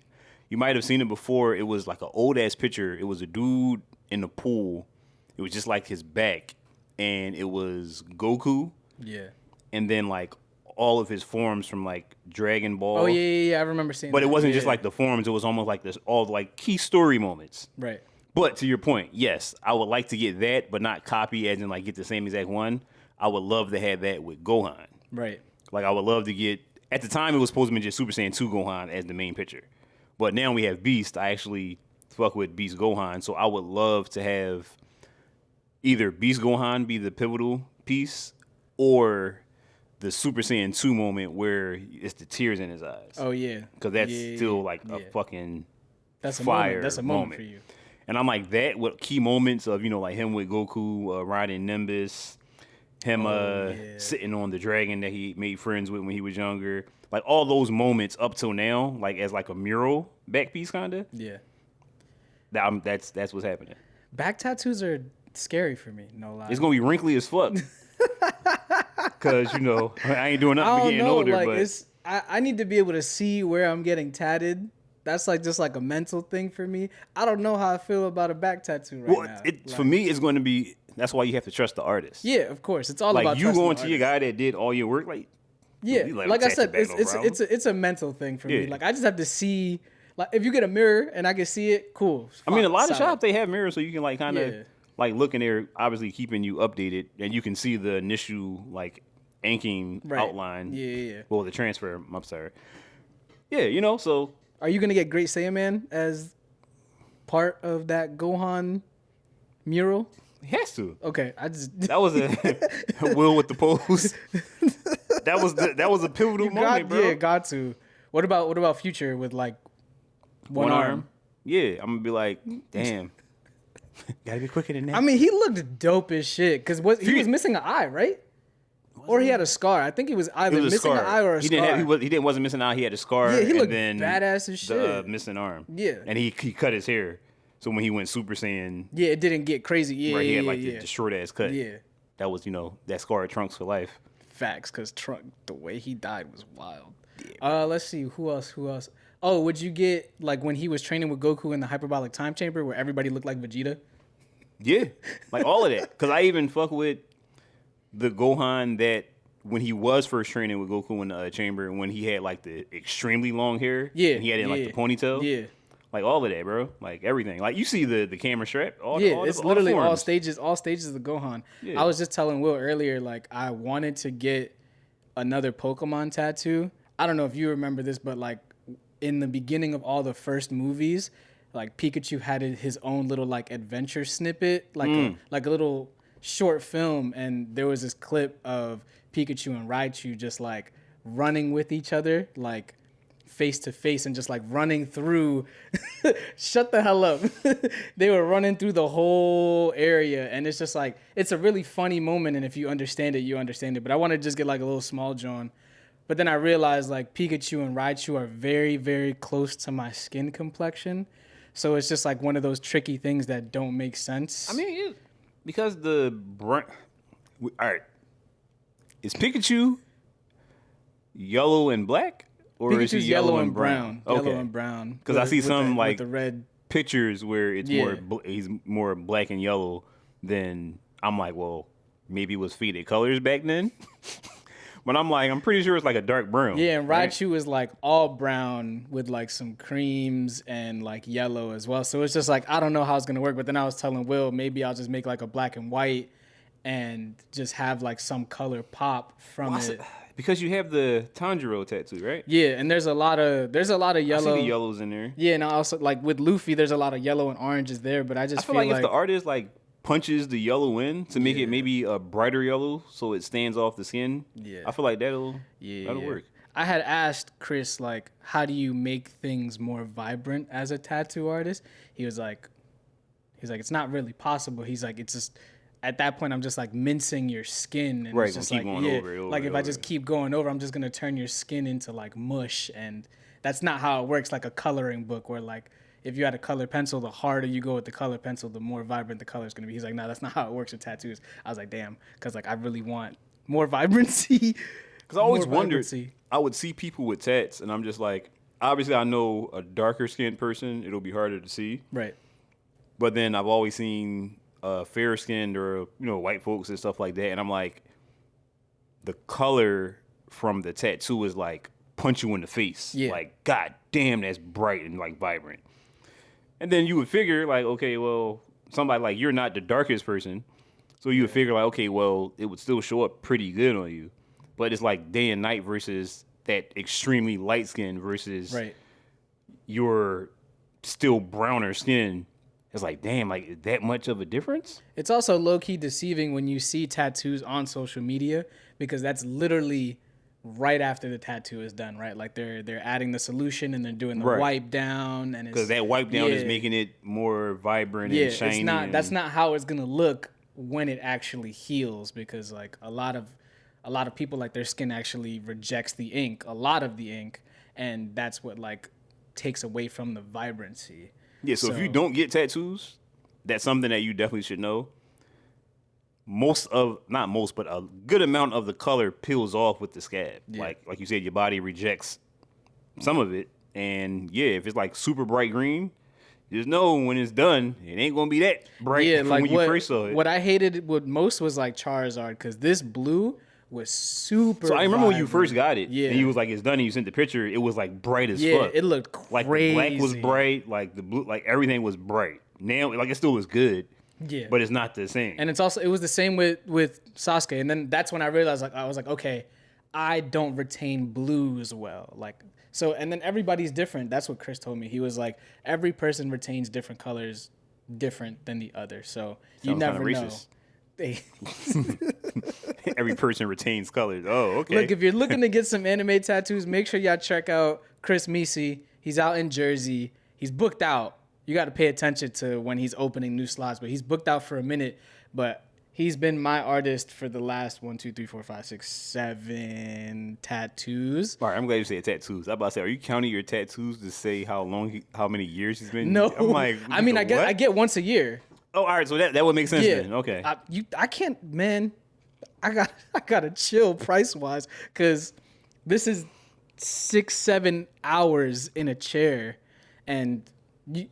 Speaker 2: you might have seen it before. It was like an old ass picture. It was a dude in the pool. It was just like his back, and it was Goku,
Speaker 1: Yeah.
Speaker 2: and then like all of his forms from like Dragon Ball.
Speaker 1: Oh yeah. I remember seeing
Speaker 2: But
Speaker 1: that.
Speaker 2: it wasn't just
Speaker 1: Yeah.
Speaker 2: like the forms. It was almost like this, all like key story moments.
Speaker 1: Right.
Speaker 2: But to your point, yes, I would like to get that, but not copy as in like get the same exact one. I would love to have that with Gohan.
Speaker 1: Right.
Speaker 2: Like, I would love to get, at the time it was supposed to be just Super Saiyan 2 Gohan as the main picture. But now we have Beast. I actually fuck with Beast Gohan. So I would love to have either Beast Gohan be the pivotal piece, or the Super Saiyan 2 moment where it's the tears in his eyes.
Speaker 1: Oh yeah.
Speaker 2: Because that's
Speaker 1: Yeah,
Speaker 2: still like a
Speaker 1: yeah.
Speaker 2: fucking
Speaker 1: That's a
Speaker 2: fire
Speaker 1: moment. That's a moment for you.
Speaker 2: And I'm like, that with key moments of, like him with Goku riding Nimbus, him
Speaker 1: yeah.
Speaker 2: sitting on the dragon that he made friends with when he was younger. Like, all those moments up till now, like as like a mural back piece kinda.
Speaker 1: Yeah.
Speaker 2: That's what's happening.
Speaker 1: Back tattoos are scary for me, no lie.
Speaker 2: It's gonna be wrinkly as fuck. Cause I ain't doing
Speaker 1: I
Speaker 2: nothing but
Speaker 1: don't
Speaker 2: getting
Speaker 1: know,
Speaker 2: older,
Speaker 1: like
Speaker 2: but
Speaker 1: I need to be able to see where I'm getting tatted. That's like just like a mental thing for me. I don't know how I feel about a back tattoo right now.
Speaker 2: for me, it's going to be. That's why you have to trust the artist.
Speaker 1: Yeah, of course. It's all
Speaker 2: Like,
Speaker 1: about
Speaker 2: you
Speaker 1: trusting
Speaker 2: going
Speaker 1: the
Speaker 2: to your
Speaker 1: artist.
Speaker 2: guy that did all your work, like,
Speaker 1: Yeah,
Speaker 2: you let him
Speaker 1: like I
Speaker 2: tat
Speaker 1: said,
Speaker 2: your back, no problem.
Speaker 1: it's a mental thing for me.
Speaker 2: Yeah.
Speaker 1: Like, I just have to see. Like, if you get a mirror and I can see it, cool.
Speaker 2: I mean, a lot of
Speaker 1: solid.
Speaker 2: shops, they have mirrors, so you can like kind of
Speaker 1: Yeah.
Speaker 2: like look in there, obviously keeping you updated, and you can see the initial like inking
Speaker 1: Right.
Speaker 2: outline.
Speaker 1: Yeah.
Speaker 2: Well, the transfer. I'm sorry. Yeah, so
Speaker 1: Are you gonna get Great Saiyaman as part of that Gohan mural?
Speaker 2: he has to.
Speaker 1: Okay, I just
Speaker 2: That was a Will with the pose. that was a pivotal moment, bro.
Speaker 1: Yeah, got to. What about Future with like one arm?
Speaker 2: Yeah, I'm gonna be like, damn. Gotta be quicker than that.
Speaker 1: I mean, he looked dope as shit because he was missing an eye, right? Or he had a scar. I think he was either missing an eye or a scar.
Speaker 2: He wasn't missing an eye. He had a scar.
Speaker 1: Yeah, he
Speaker 2: and
Speaker 1: looked
Speaker 2: then
Speaker 1: badass as shit.
Speaker 2: The missing arm.
Speaker 1: Yeah.
Speaker 2: And he cut his hair. So when he went Super Saiyan,
Speaker 1: Yeah, it didn't get crazy. Yeah,
Speaker 2: right, he
Speaker 1: yeah,
Speaker 2: had like
Speaker 1: yeah.
Speaker 2: the short ass cut.
Speaker 1: Yeah.
Speaker 2: That was, that scarred Trunks for life.
Speaker 1: Facts, because the way he died was wild. Let's see, who else? Oh, would you get, like, when he was training with Goku in the hyperbolic time chamber where everybody looked like Vegeta?
Speaker 2: Yeah, like all of that. Because I even fuck with the Gohan that when he was first training with Goku in the chamber, when he had like the extremely long hair.
Speaker 1: Yeah.
Speaker 2: And he had it in like the ponytail.
Speaker 1: Yeah.
Speaker 2: Like all of that, bro. Like everything. Like you see the camera strap.
Speaker 1: It's literally all
Speaker 2: forms.
Speaker 1: stages of the Gohan.
Speaker 2: Yeah.
Speaker 1: I was just telling Will earlier, like, I wanted to get another Pokemon tattoo. I don't know if you remember this, but like in the beginning of all the first movies, like Pikachu had his own little like adventure snippet, like a little short film, and there was this clip of Pikachu and Raichu just like running with each other, like face to face, and just like running through. Shut the hell up. They were running through the whole area, and it's just like, it's a really funny moment, and if you understand it, you understand it. But I want to just get like a little small John. But then I realized like Pikachu and Raichu are very, very close to my skin complexion. So it's just like one of those tricky things that don't make sense.
Speaker 2: I mean, because all right, is Pikachu yellow and black, or is he
Speaker 1: Pikachu's
Speaker 2: yellow and brown?
Speaker 1: Okay. Yellow and brown.
Speaker 2: Because I see some
Speaker 1: with the red
Speaker 2: pictures where it's
Speaker 1: Yeah.
Speaker 2: he's more black and yellow. Then I'm like, well, maybe it was faded colors back then. But I'm pretty sure it's like a dark brown.
Speaker 1: Yeah, and
Speaker 2: right?
Speaker 1: Raichu is like all brown with like some creams and like yellow as well. So it's just like, I don't know how it's gonna work. But then I was telling Will, maybe I'll just make like a black and white and just have like some color pop from it.
Speaker 2: Because you have the Tanjiro tattoo, right?
Speaker 1: Yeah, and there's a lot of yellow.
Speaker 2: I see the yellows in there.
Speaker 1: Yeah, and I also like with Luffy, there's a lot of yellow and oranges there. But I just
Speaker 2: feel like if the artist like punches the yellow in to make it maybe a brighter yellow so it stands off the skin.
Speaker 1: Yeah.
Speaker 2: I feel like that'll
Speaker 1: yeah.
Speaker 2: work.
Speaker 1: I had asked Chris, like, how do you make things more vibrant as a tattoo artist? He's like, it's not really possible. He's like, it's just, at that point, I'm just like mincing your skin. And
Speaker 2: Right,
Speaker 1: it's just
Speaker 2: keep
Speaker 1: like,
Speaker 2: going over it, over
Speaker 1: like
Speaker 2: it,
Speaker 1: if I
Speaker 2: over
Speaker 1: just
Speaker 2: it.
Speaker 1: keep going over, I'm just going to turn your skin into like mush. And that's not how it works like a coloring book where like, if you had a colored pencil, the harder you go with the colored pencil, the more vibrant the color is going to be. He's like, no, that's not how it works with tattoos. I was like, damn, because like I really want more vibrancy.
Speaker 2: Because I always
Speaker 1: more
Speaker 2: wondered,
Speaker 1: vibrancy.
Speaker 2: I would see people with tats, and I'm just like, obviously I know a darker skinned person, it'll be harder to see.
Speaker 1: Right.
Speaker 2: But then I've always seen fair skinned or, white folks and stuff like that. And I'm like, the color from the tattoo is like punch you in the face.
Speaker 1: Yeah.
Speaker 2: Like, God damn, that's bright and like vibrant. And then you would figure like, okay, well, somebody like, you're not the darkest person. So you would figure like, okay, well, it would still show up pretty good on you. But it's like day and night versus that extremely light skin versus
Speaker 1: Right.
Speaker 2: your still browner skin. It's like, damn, like is that much of a difference?
Speaker 1: It's also low-key deceiving when you see tattoos on social media because that's literally right after the tattoo is done, right? Like they're adding the solution and they're doing the
Speaker 2: Right.
Speaker 1: wipe down, and
Speaker 2: Because that wipe down is
Speaker 1: yeah.
Speaker 2: making it more vibrant
Speaker 1: yeah,
Speaker 2: and shiny.
Speaker 1: it's not.
Speaker 2: and-
Speaker 1: That's not how it's gonna look when it actually heals because like a lot of people like their skin actually rejects the ink, a lot of the ink, and that's what like takes away from the vibrancy.
Speaker 2: Yeah, so if you don't get tattoos, that's something that you definitely should know. Not most, but a good amount of the color peels off with the scab.
Speaker 1: Yeah.
Speaker 2: Like you said, your body rejects some of it. And yeah, if it's like super bright green, just know when it's done, it ain't gonna be that bright
Speaker 1: Yeah,
Speaker 2: from
Speaker 1: like
Speaker 2: when you first saw it.
Speaker 1: what I hated what most was like Charizard because this blue was super.
Speaker 2: So I remember when you first
Speaker 1: vibrant.
Speaker 2: got it,
Speaker 1: Yeah.
Speaker 2: and you was like, it's done, and you sent the picture, it was like bright as
Speaker 1: Yeah,
Speaker 2: fuck.
Speaker 1: it looked crazy.
Speaker 2: Like the black was bright, like the blue, like everything was bright. Now, like it still was good,
Speaker 1: Yeah,
Speaker 2: but it's not the same.
Speaker 1: and it was the same with Sasuke, and then that's when I realized like I was like, okay, I don't retain blues well, like so, and then everybody's different. That's what Chris told me. He was like, every person retains different colors, different than the other. So you
Speaker 2: Sounds
Speaker 1: never
Speaker 2: kinda
Speaker 1: know.
Speaker 2: racist.
Speaker 1: Hey,
Speaker 2: Every person retains colors. Oh, okay.
Speaker 1: look, if you're looking to get some anime tattoos, make sure y'all check out Chris Misi. He's out in Jersey. He's booked out. You got to pay attention to when he's opening new slots, but he's booked out for a minute. But he's been my artist for the last 1, 2, 3, 4, 5, 6, 7 tattoos.
Speaker 2: All right, I'm glad you said tattoos. I'm about to say, are you counting your tattoos to say how many years he's been?
Speaker 1: No,
Speaker 2: I'm like,
Speaker 1: I mean,
Speaker 2: nigga,
Speaker 1: I
Speaker 2: what?
Speaker 1: get once a year.
Speaker 2: Oh, all right, so that would make sense
Speaker 1: Yeah.
Speaker 2: then. Okay.
Speaker 1: I can't, man. I gotta chill price wise because this is 6, 7 hours in a chair, and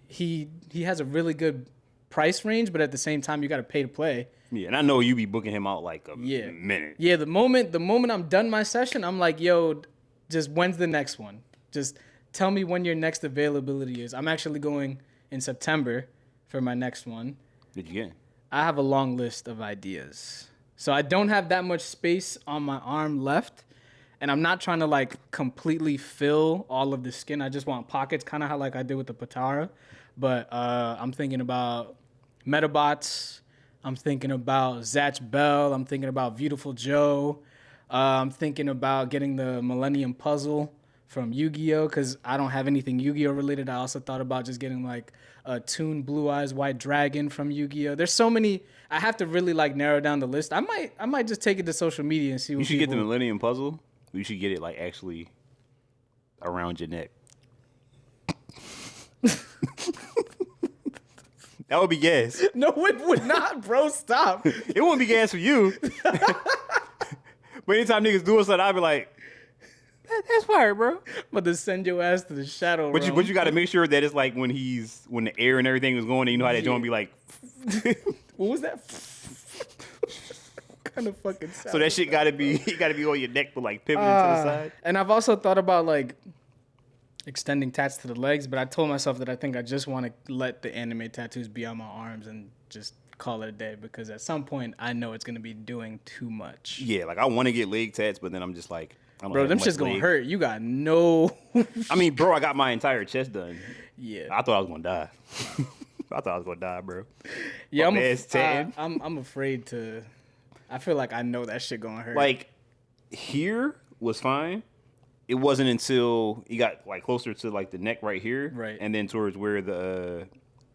Speaker 1: he has a really good price range, but at the same time you gotta pay to play.
Speaker 2: Yeah, and I know you be booking him out like a
Speaker 1: Yeah.
Speaker 2: minute.
Speaker 1: Yeah, the moment I'm done my session, I'm like, yo, just when's the next one? Just tell me when your next availability is. I'm actually going in September for my next one.
Speaker 2: Did you get?
Speaker 1: I have a long list of ideas. So I don't have that much space on my arm left. And I'm not trying to like completely fill all of the skin. I just want pockets, kind of how like I did with the Patara. But I'm thinking about Metabots. I'm thinking about Zatch Bell. I'm thinking about Beautiful Joe. I'm thinking about getting the Millennium Puzzle from Yu-Gi-Oh! Because I don't have anything Yu-Gi-Oh! Related. I also thought about just getting like a Toon Blue Eyes White Dragon from Yu-Gi-Oh! There's so many. I have to really like narrow down the list. I might just take it to social media and see what
Speaker 2: You should get the
Speaker 1: people-
Speaker 2: Millennium Puzzle. You should get it like actually around your neck. That would be gas.
Speaker 1: No, it would not, bro. Stop.
Speaker 2: It wouldn't be gas for you. But anytime niggas do something, I'll be like, that's fire, bro.
Speaker 1: But to send your ass to the shadow
Speaker 2: But
Speaker 1: realm.
Speaker 2: you got to make sure that it's like when the air and everything is going, and you know how that joint be like.
Speaker 1: What was that? Kind of fucking sound.
Speaker 2: So that shit got to be on your neck, but like pivoting to the side.
Speaker 1: And I've also thought about like extending tats to the legs, but I told myself that I think I just want to let the anime tattoos be on my arms and just call it a day, because at some point I know it's gonna be doing too much.
Speaker 2: Yeah, like I want to get leg tats, but then I'm just like, I don't
Speaker 1: Bro,
Speaker 2: have
Speaker 1: them
Speaker 2: much
Speaker 1: shit's gonna
Speaker 2: leg.
Speaker 1: hurt. You got no.
Speaker 2: I mean, bro, I got my entire chest done.
Speaker 1: Yeah.
Speaker 2: I thought I was gonna die. I thought I was gonna die, bro.
Speaker 1: Yeah,
Speaker 2: My man's tan.
Speaker 1: I'm afraid to. I feel like I know that shit gonna hurt.
Speaker 2: Like here was fine. It wasn't until you got like closer to like the neck right here,
Speaker 1: Right.
Speaker 2: and then towards where the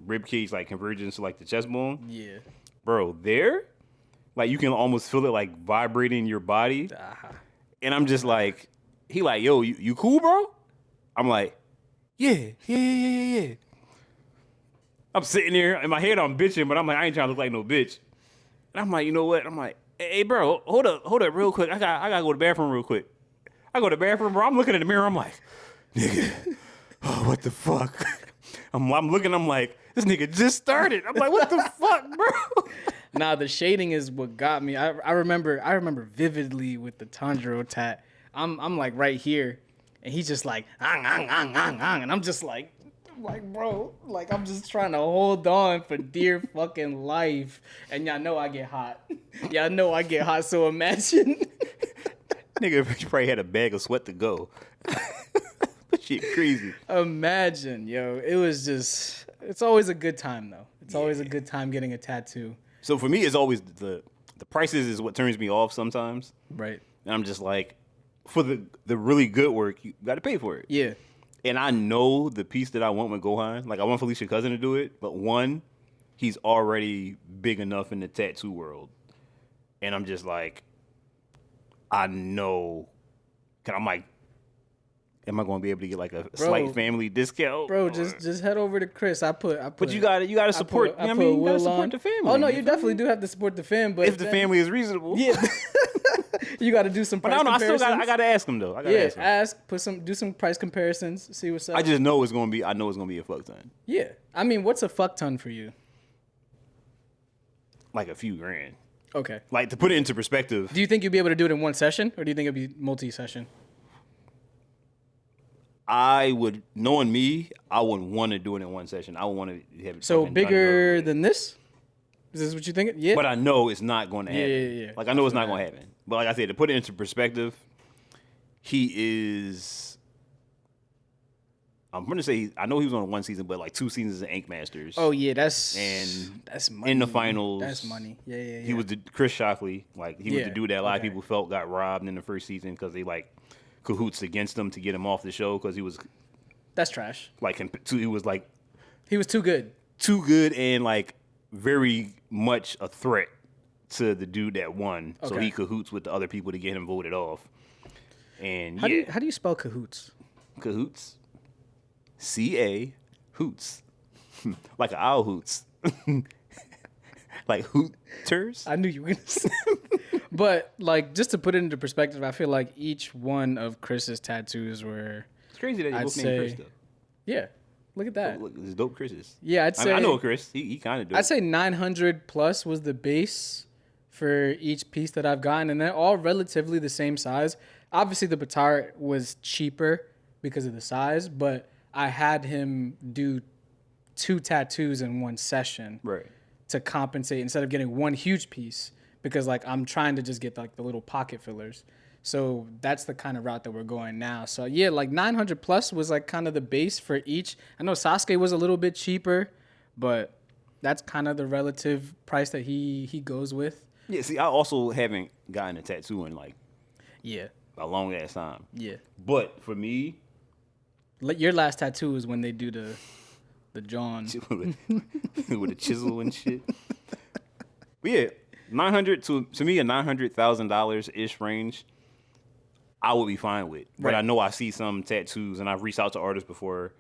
Speaker 2: rib cage like converges to like the chest bone,
Speaker 1: yeah.
Speaker 2: bro. There, like you can almost feel it like vibrating your body, and I'm just like, he like, yo, you cool, bro? I'm like, yeah. I'm sitting there in my head, I'm bitching, but I'm like, I ain't trying to look like no bitch. And I'm like, you know what? I'm like, hey, bro, hold up real quick. I gotta go to the bathroom real quick. I go to the bathroom, bro. I'm looking in the mirror. I'm like, nigga, oh, what the fuck? I'm looking. I'm like, this nigga just started. I'm like, what the fuck, bro?
Speaker 1: Nah, the shading is what got me. I remember vividly with the Tanjiro tat. I'm like right here, and he's just like, and I'm just like, bro, like I'm just trying to hold on for dear fucking life. And y'all know I get hot. Y'all know I get hot. So imagine.
Speaker 2: Nigga, you probably had a bag of sweat to go. Shit crazy.
Speaker 1: Imagine, yo. It was just. It's always a good time though. It's always a good time getting a tattoo.
Speaker 2: So for me, it's always the prices is what turns me off sometimes.
Speaker 1: Right.
Speaker 2: And I'm just like, for the really good work, you got to pay for it.
Speaker 1: Yeah.
Speaker 2: And I know the piece that I want with Gohan. Like, I want Felicia Cousin to do it. But one, he's already big enough in the tattoo world. And I'm just like, I know. I'm like, am I going to be able to get like a slight family discount?
Speaker 1: Bro, just head over to Chris. I put.
Speaker 2: But you gotta support. You know what I mean, you gotta support the family.
Speaker 1: Oh no, you definitely do have to support the fam. But
Speaker 2: if the family is reasonable.
Speaker 1: yeah, you got to do some.
Speaker 2: But
Speaker 1: Price
Speaker 2: I don't know. I
Speaker 1: comparisons.
Speaker 2: gotta ask him though. I gotta ask him.
Speaker 1: do some price comparisons. See what's up.
Speaker 2: I just know it's gonna be. I know it's gonna be a fuck ton.
Speaker 1: Yeah, I mean, what's a fuck ton for you?
Speaker 2: Like a few grand.
Speaker 1: Okay.
Speaker 2: Like to put it into perspective.
Speaker 1: Do you think you'll be able to do it in one session, or do you think it'll be multi-session?
Speaker 2: I would, knowing me, I wouldn't want to do it in one session. I would want to have it
Speaker 1: So
Speaker 2: fucking done
Speaker 1: bigger
Speaker 2: early.
Speaker 1: than this? Is this what you think? Yeah.
Speaker 2: But I know it's not going to happen.
Speaker 1: Yeah.
Speaker 2: Like I know it's not going to happen. But like I said, to put it into perspective, he is I'm gonna say I know he was on one season, but like 2 seasons of Ink Masters.
Speaker 1: Oh yeah,
Speaker 2: And
Speaker 1: that's money.
Speaker 2: in the finals,
Speaker 1: That's money. Yeah.
Speaker 2: He was the Chris Shockley. Like he was
Speaker 1: Yeah,
Speaker 2: the dude that a lot
Speaker 1: okay.
Speaker 2: of people felt got robbed in the first season because they like cahoots against him to get him off the show because he was
Speaker 1: That's trash.
Speaker 2: like he was like
Speaker 1: He was too good.
Speaker 2: too good and like very much a threat to the dude that won. So
Speaker 1: Okay.
Speaker 2: he cahoots with the other people to get him voted off. And
Speaker 1: How
Speaker 2: yeah,
Speaker 1: do you spell cahoots?
Speaker 2: cahoots, CA hoots, like an owl hoots, like hooters.
Speaker 1: I knew you were gonna say. But like, just to put it into perspective, I feel like each one of Chris's tattoos were,
Speaker 2: It's crazy that they
Speaker 1: I'd
Speaker 2: both named Chris
Speaker 1: say-
Speaker 2: though.
Speaker 1: yeah. Look at that.
Speaker 2: Look, it's dope Chris's.
Speaker 1: Yeah, I'd
Speaker 2: I,
Speaker 1: say
Speaker 2: mean, I know Chris. He kind of dope.
Speaker 1: I'd say 900 plus was the base for each piece that I've gotten, and they're all relatively the same size. Obviously, the Batar was cheaper because of the size, but I had him do 2 tattoos in one session
Speaker 2: right.
Speaker 1: to compensate instead of getting one huge piece because like I'm trying to just get like the little pocket fillers. So that's the kind of route that we're going now. So yeah, like 900 plus was like kind of the base for each. I know Sasuke was a little bit cheaper, but that's kind of the relative price that he goes with.
Speaker 2: Yeah. See, I also haven't gotten a tattoo in like
Speaker 1: Yeah.
Speaker 2: a long ass time.
Speaker 1: Yeah.
Speaker 2: But for me,
Speaker 1: Like your last tattoo is when they do the John.
Speaker 2: with a chisel and shit. But yeah, 900 to me a $900,000 ish range, I would be fine with. But
Speaker 1: Right.
Speaker 2: I know I see some tattoos, and I've reached out to artists before.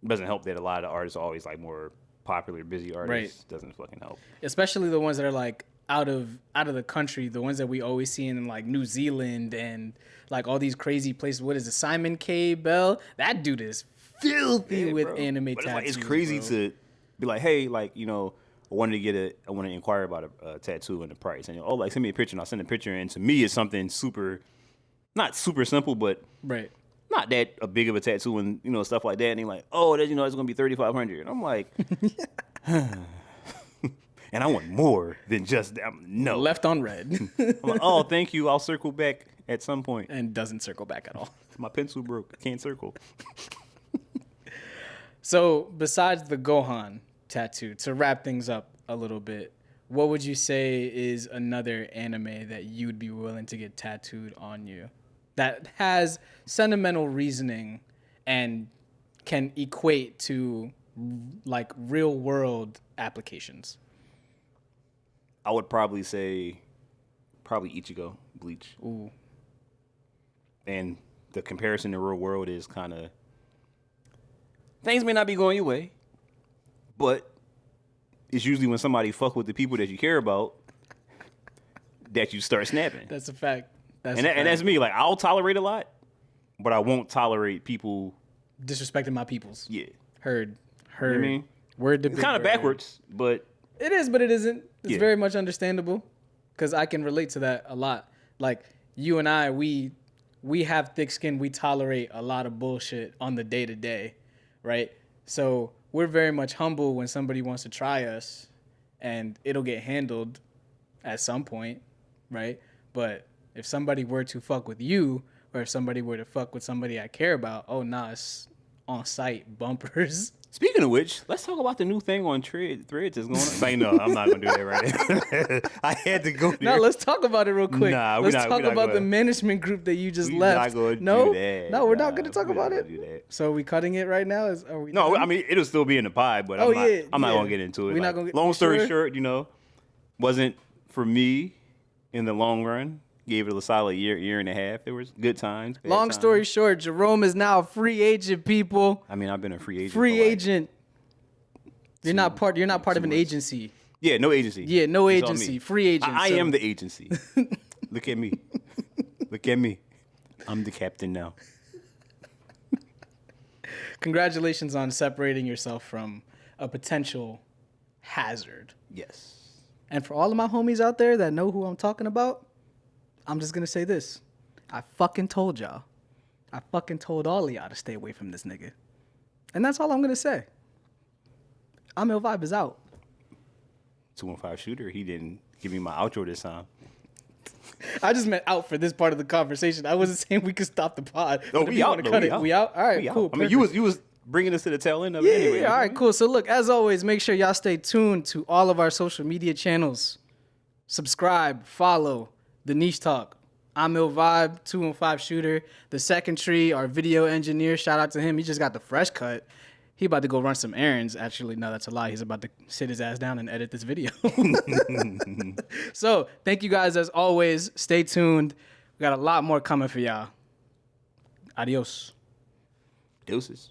Speaker 2: It doesn't help that a lot of artists are always like more popular, busy artists. Doesn't fucking help.
Speaker 1: Especially the ones that are like out of the country, the ones that we always see in like New Zealand and like all these crazy places. What is it, Simon K. Bell? That dude is filthy
Speaker 2: Yeah,
Speaker 1: with
Speaker 2: bro.
Speaker 1: anime
Speaker 2: But
Speaker 1: tattoos.
Speaker 2: it's crazy
Speaker 1: bro.
Speaker 2: to be like, hey, like, you know, I want to inquire about a tattoo and the price. And, like, send me a picture, and I'll send a picture. And to me, it's something not super simple, but
Speaker 1: Right.
Speaker 2: not that a big of a tattoo and, you know, stuff like that. And they're like, oh, that's, you know, it's going to be $3,500. And I'm like, and I want more than just that. No.
Speaker 1: Left on red
Speaker 2: I'm like, oh, thank you. I'll circle back at some point.
Speaker 1: and doesn't circle back at all.
Speaker 2: My pencil broke. I can't circle.
Speaker 1: So besides the Gohan tattoo, to wrap things up a little bit, what would you say is another anime that you would be willing to get tattooed on you that has sentimental reasoning and can equate to like real world applications?
Speaker 2: I would probably say Ichigo, Bleach.
Speaker 1: Ooh.
Speaker 2: And the comparison in real world is kind of, things may not be going your way, but it's usually when somebody fuck with the people that you care about that you start snapping.
Speaker 1: That's a fact. That's
Speaker 2: And
Speaker 1: a fact.
Speaker 2: that's me. Like, I'll tolerate a lot, but I won't tolerate people.
Speaker 1: Disrespecting my peoples.
Speaker 2: Yeah,
Speaker 1: Heard.
Speaker 2: I mean,
Speaker 1: Word to
Speaker 2: it's
Speaker 1: Big
Speaker 2: kind of
Speaker 1: Bird.
Speaker 2: backwards, but
Speaker 1: It is, but it isn't. It's
Speaker 2: Yeah.
Speaker 1: very much understandable because I can relate to that a lot. Like you and I, we have thick skin. We tolerate a lot of bullshit on the day to day, right? So we're very much humble when somebody wants to try us, and it'll get handled at some point, right? But if somebody were to fuck with you, or if somebody were to fuck with somebody I care about, oh nah, it's on site bumpers.
Speaker 2: speaking of which, let's talk about the new thing on Threads that's going on. Like, no, I'm not gonna do that right now. I had to go there.
Speaker 1: No, let's talk about it real quick.
Speaker 2: Nah, we're
Speaker 1: let's
Speaker 2: not-
Speaker 1: talk
Speaker 2: we're not
Speaker 1: about the
Speaker 2: gonna-
Speaker 1: management group that you just
Speaker 2: We're
Speaker 1: left.
Speaker 2: not gonna
Speaker 1: no,
Speaker 2: do that.
Speaker 1: no, we're not
Speaker 2: Nah,
Speaker 1: going to talk
Speaker 2: we're
Speaker 1: about
Speaker 2: not
Speaker 1: it.
Speaker 2: gonna do that.
Speaker 1: So are we cutting it right now? Are we?
Speaker 2: No,
Speaker 1: done?
Speaker 2: I mean it'll still be in the pod, but
Speaker 1: Oh,
Speaker 2: I'm not.
Speaker 1: yeah,
Speaker 2: I'm not
Speaker 1: yeah.
Speaker 2: gonna get into it.
Speaker 1: We're not
Speaker 2: Like,
Speaker 1: gonna get-
Speaker 2: long story
Speaker 1: sure?
Speaker 2: short, you know, wasn't for me in the long run. Gave it a solid year and a half. There was good times. bad
Speaker 1: Long
Speaker 2: times.
Speaker 1: story short, Jerome is now a free agent. People,
Speaker 2: I mean, I've been a free agent.
Speaker 1: free
Speaker 2: for like-
Speaker 1: agent. You're not part. You're not part of
Speaker 2: 2
Speaker 1: an
Speaker 2: months.
Speaker 1: agency.
Speaker 2: Yeah, no agency.
Speaker 1: Yeah, no
Speaker 2: It's all
Speaker 1: agency.
Speaker 2: me.
Speaker 1: Free agent.
Speaker 2: I
Speaker 1: so-
Speaker 2: am the agency. Look at me. Look at me. I'm the captain now.
Speaker 1: Congratulations on separating yourself from a potential hazard.
Speaker 2: Yes.
Speaker 1: And for all of my homies out there that know who I'm talking about, I'm just gonna say this. I fucking told y'all. I fucking told all of y'all to stay away from this nigga. And that's all I'm gonna say. I'm Ill Vibe is out.
Speaker 2: 215 shooter. He didn't give me my outro this time.
Speaker 1: I just meant out for this part of the conversation. I wasn't saying we could stop the pod.
Speaker 2: No,
Speaker 1: But if
Speaker 2: we
Speaker 1: you
Speaker 2: out.
Speaker 1: wanna
Speaker 2: though.
Speaker 1: cut
Speaker 2: We
Speaker 1: it,
Speaker 2: out.
Speaker 1: we out? All right,
Speaker 2: We out.
Speaker 1: cool.
Speaker 2: I mean, you was bringing us to the tail end of it anyway.
Speaker 1: All right, cool. So look, as always, make sure y'all stay tuned to all of our social media channels. Subscribe, follow The Niche Talk. I'm Il Vibe, 215 Shooter. The Second Tree, our video engineer. Shout out to him. He just got the fresh cut. He about to go run some errands. Actually, no, that's a lie. He's about to sit his ass down and edit this video. So, thank you guys as always. Stay tuned. We got a lot more coming for y'all. Adios.
Speaker 2: Deuces.